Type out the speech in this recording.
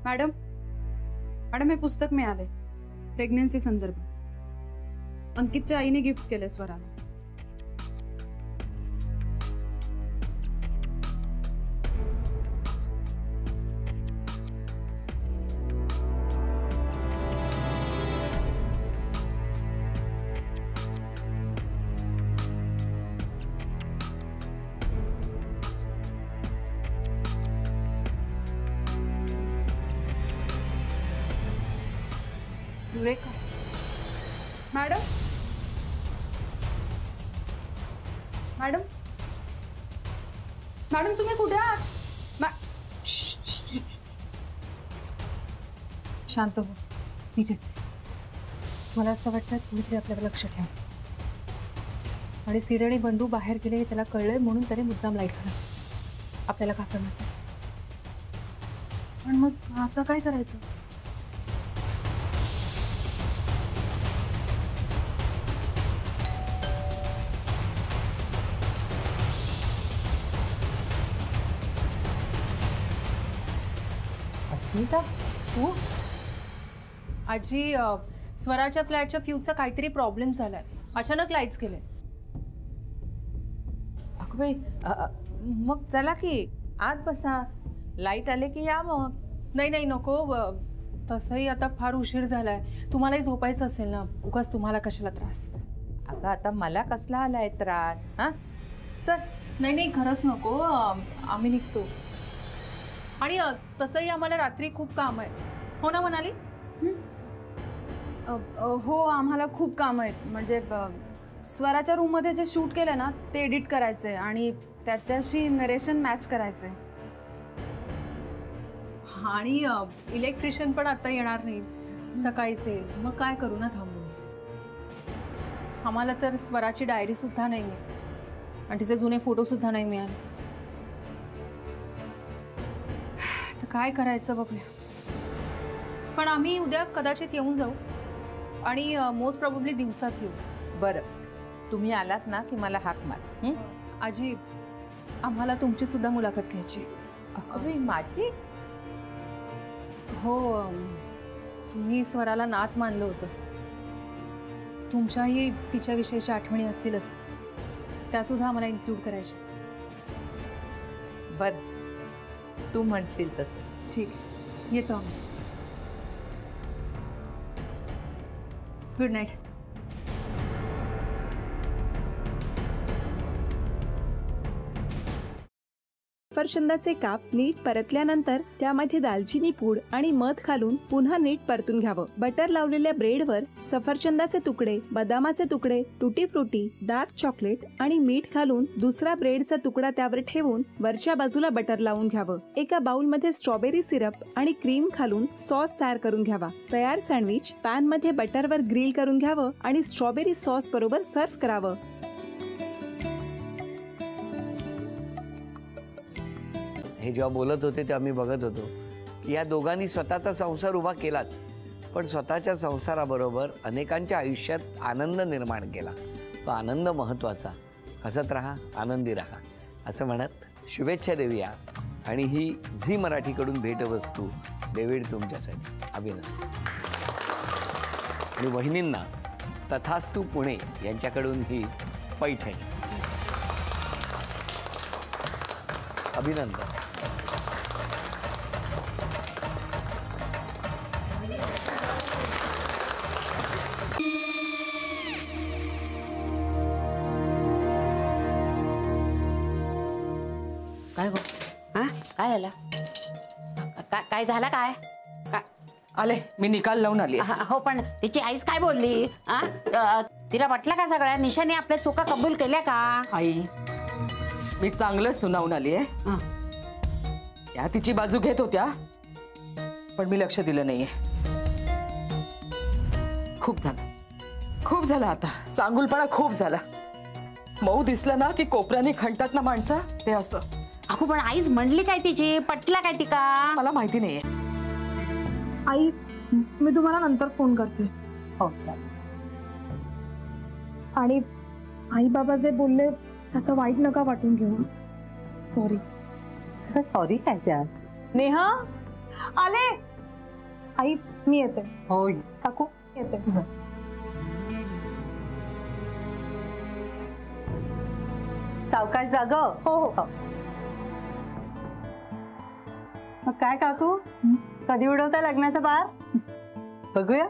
Madam madam हे पुस्तक मिळाले प्रेग्नन्सी संदर्भात. अंकितच्या आईने गिफ्ट केले स्वराला. मॅडम मॅडम मॅडम तुम्ही कुठे आहात? शांत हो, मी देते. मला असं वाटतं तुम्ही आपल्याला लक्ष ठेवा. आणि सीड आणि बंडू बाहेर गेले त्याला कळलंय म्हणून त्याने मुद्दाम लाईट घाला. आपल्याला घाबरलं नसेल. पण मग आता काय करायचं? तू आजी स्वराच्या फ्लॅटच्या फ्यूजचा काहीतरी प्रॉब्लेम झालाय. अचानक लाईट्स गेले. अगं बाई, मग चला की आत बसा. लाईट आले की या मग. नाही नाही नको. तसंही आता फार उशीर झालाय. तुम्हालाही झोपायचं असेल ना. उगाच तुम्हाला कशाला त्रास. अगं आता मला कसला आलाय त्रास? हा चल. नाही नाही खरंच नको. आम्ही निघतो. आणि तसंही आम्हाला रात्री खूप काम आहे. हो ना म्हणाली? हो आम्हाला खूप काम आहेत. म्हणजे स्वराच्या रूममध्ये जे शूट केलं ना ते एडिट करायचं आहे आणि त्याच्याशी नरेशन मॅच करायचं आहे. आणि इलेक्ट्रिशियन पण आता येणार नाही. सकाळीच येईल. मग काय करू ना थांबून. आम्हाला तर स्वराची डायरी सुद्धा नाही मिळाली आणि तिचे जुने फोटो सुद्धा नाही मिळाले. तर काय करायचं बघूया. पण आम्ही उद्या कदाचित येऊन जाऊ आणि मोस्ट प्रोबेबली दिवसाच येऊ. बरं, तुम्ही आलात ना की मला हाक मार. आजी आम्हाला तुमची सुद्धा मुलाखत घ्यायची. अगं माझी? हो, तुम्ही स्वराला नात मानलं होतं. तुमच्याही तिच्याविषयीच्या आठवणी असतीलच. त्यासुद्धा आम्हाला इन्क्लूड करायच्या. बर, तू म्हणशील तसं. ठीक आहे, येतो आम्ही. Good night. सफरचंदाचे काप नीट परतल्यानंतर त्यामध्ये दालचिनी पूड आणि मध घालून पुन्हा नीट परतून घ्यावं. बटर लावलेल्या ब्रेडवर सफरचंदाचे तुकडे, बदामाचे तुकडे, टुटी फ्रुटी, डार्क चॉकलेट आणि मीठ घालून दुसरा ब्रेडचा तुकडा त्यावर ठेवून वरच्या बाजूला बटर लावून घ्यावं. एका बाउलमध्ये स्ट्रॉबेरी सिरप आणि क्रीम घालून सॉस तयार करून घ्यावा. तयार सँडविच पॅन मध्ये बटरवर ग्रिल करून घ्यावं आणि स्ट्रॉबेरी सॉस बरोबर सर्व्ह करावं. हे जेव्हा बोलत होते तेव्हा मी बघत होतो की या दोघांनी स्वतःचा संसार उभा केलाच, पण स्वतःच्या संसाराबरोबर अनेकांच्या आयुष्यात आनंद निर्माण केला. तो आनंद महत्त्वाचा. हसत राहा, आनंदी राहा असं म्हणत शुभेच्छा देऊया. आणि ही झी मराठीकडून भेटवस्तू डेव्हिड तुमच्यासाठी. अभिनंदन. आणि वहिनींना तथास्तू पुणे यांच्याकडून ही पैठणी. अभिनंदन. काय गो? हा काय झालं? काय झालं? काय आले, मी निकाल लावून आली. हो, पण तिची आईच काय बोलली? तिला वाटलं का सगळ्या निशाने आपल्या चुका कबूल केल्या का? आई, मी चांगलं सुनावून आली आहे. त्या तिची बाजू घेत होत्या, पण मी लक्ष दिलं नाहीये. खूप झालं आता. चांगुलपणा खूप झाला. मऊ दिसलं ना की कोपऱ्याने खणतात ना माणसं, ते असं. अगो, पण आईच म्हणली काय तिची? पटला काय तिका? मला माहिती नाहीये. आई, मी तुम्हाला नंतर फोन करते. हो. आणि आई बाबा जे बोलले त्याचं वाईट नका वाटून घेऊ. सॉरी. सॉरी काय त्या? नेहा आले. आई मी येते. होय. काकू येते. सावकाश जाग. हो हो. मग काय काकू, कधी उडवता लग्नाचा बार? बघूया.